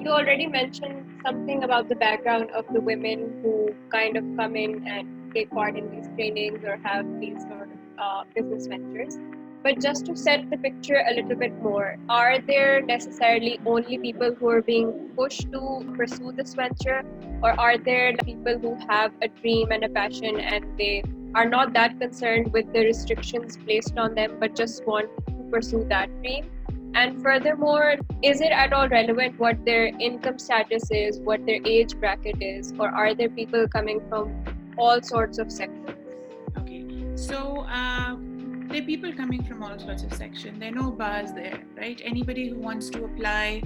you already mentioned something about the background of the women who kind of come in and take part in these trainings or have these sort of business ventures. But just to set the picture a little bit more, are there necessarily only people who are being pushed to pursue this venture, or are there people who have a dream and a passion and they are not that concerned with the restrictions placed on them but just want to pursue that dream? And furthermore, is it at all relevant what their income status is, what their age bracket is, or are there people coming from all sorts of sections? Okay, so there are people coming from all sorts of sections. There are no bars there, right? Anybody who wants to apply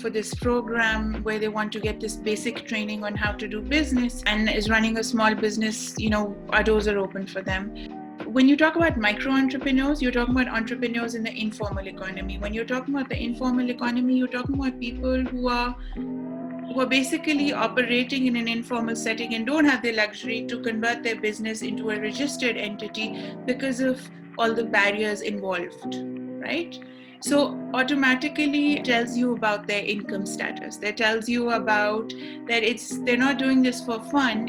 for this program where they want to get this basic training on how to do business and is running a small business, our doors are open for them. When you talk about micro entrepreneurs, you're talking about entrepreneurs in the informal economy. When you're talking about the informal economy, you're talking about people who are basically operating in an informal setting and don't have the luxury to convert their business into a registered entity because of all the barriers involved, right? So automatically it tells you about their income status. That tells you about that they're not doing this for fun.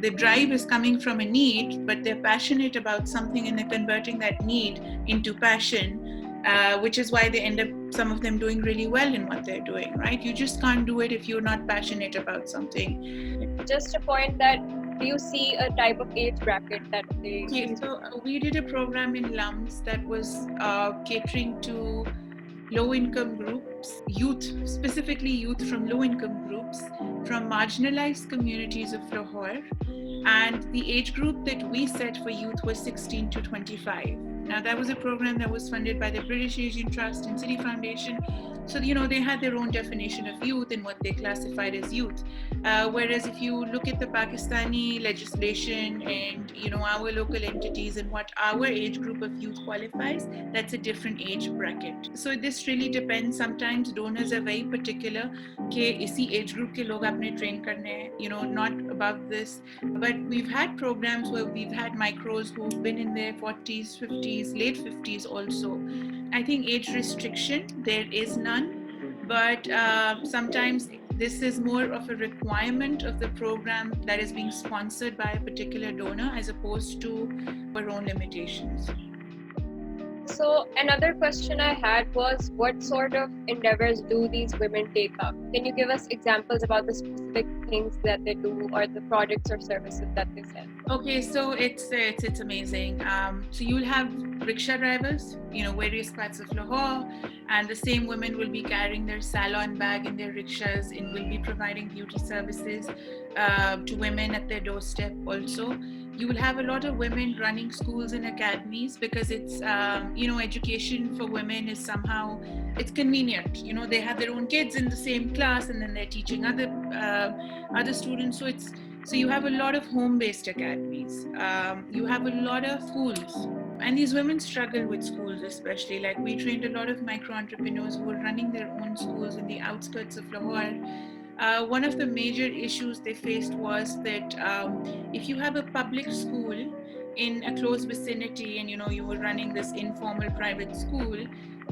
The drive is coming from a need, but they're passionate about something and they're converting that need into passion, which is why they end up, some of them, doing really well in what they're doing, right? You just can't do it if you're not passionate about something. Just a point that, do you see a type of age bracket that they... Okay, so we did a program in LUMS that was catering to low-income groups, youth, specifically youth from low-income groups, from marginalized communities of Lahore. And the age group that we set for youth was 16 to 25. Now, that was a program that was funded by the British Asian Trust and City Foundation. So, they had their own definition of youth and what they classified as youth. Whereas if you look at the Pakistani legislation and, our local entities and what our age group of youth qualifies, that's a different age bracket. So this really depends. Sometimes donors are very particular कि इसी age group के लोग आपने train करने हैं, not above this. But we've had programs where we've had micros who've been in their 40s, 50s, late 50s also. I think age restriction, there is none, but sometimes this is more of a requirement of the program that is being sponsored by a particular donor as opposed to our own limitations. So another question I had was, what sort of endeavors do these women take up? Can you give us examples about the specific things that they do or the products or services that they sell? Okay, so it's amazing. So you'll have rickshaw drivers, various parts of Lahore, and the same women will be carrying their salon bag in their rickshaws and will be providing beauty services to women at their doorstep also. You will have a lot of women running schools and academies because it's, education for women is somehow, it's convenient. They have their own kids in the same class and then they're teaching other students. So you have a lot of home-based academies. You have a lot of schools. And these women struggle with schools especially. Like we trained a lot of micro-entrepreneurs who were running their own schools in the outskirts of Lahore. One of the major issues they faced was that if you have a public school in a close vicinity and you were running this informal private school,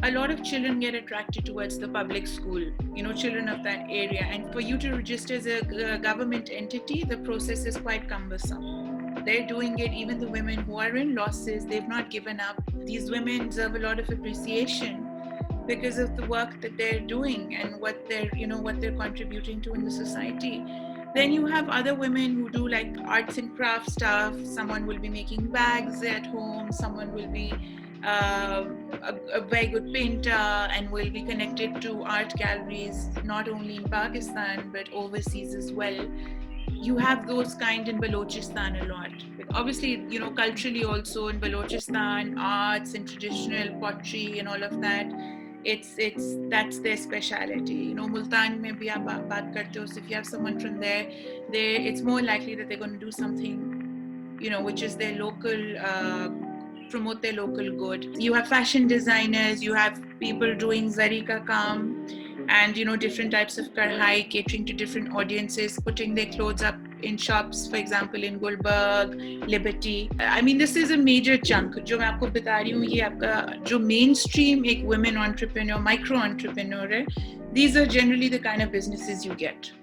a lot of children get attracted towards the public school, children of that area. And for you to register as a government entity, the process is quite cumbersome. They're doing it, even the women who are in losses, they've not given up. These women deserve a lot of appreciation because of the work that they're doing and what they're contributing to in the society. Then you have other women who do like arts and crafts stuff. Someone will be making bags at home. Someone will be a very good painter and will be connected to art galleries, not only in Pakistan, but overseas as well. You have those kind in Balochistan a lot. Obviously, culturally also in Balochistan, arts and traditional pottery and all of that, that's their speciality. Multan mein bhi aap baat karte ho, so if you have someone from there, it's more likely that they're going to do something, which is their local, promote their local good. You have fashion designers, you have people doing zari ka kaam and different types of karhai, catering to different audiences, putting their clothes up in shops, for example, in Gulberg, Liberty. I mean, this is a major chunk. जो मैं आपको बता रही हूँ, ये आपका जो mainstream एक women entrepreneur, micro entrepreneur है. These are generally the kind of businesses you get.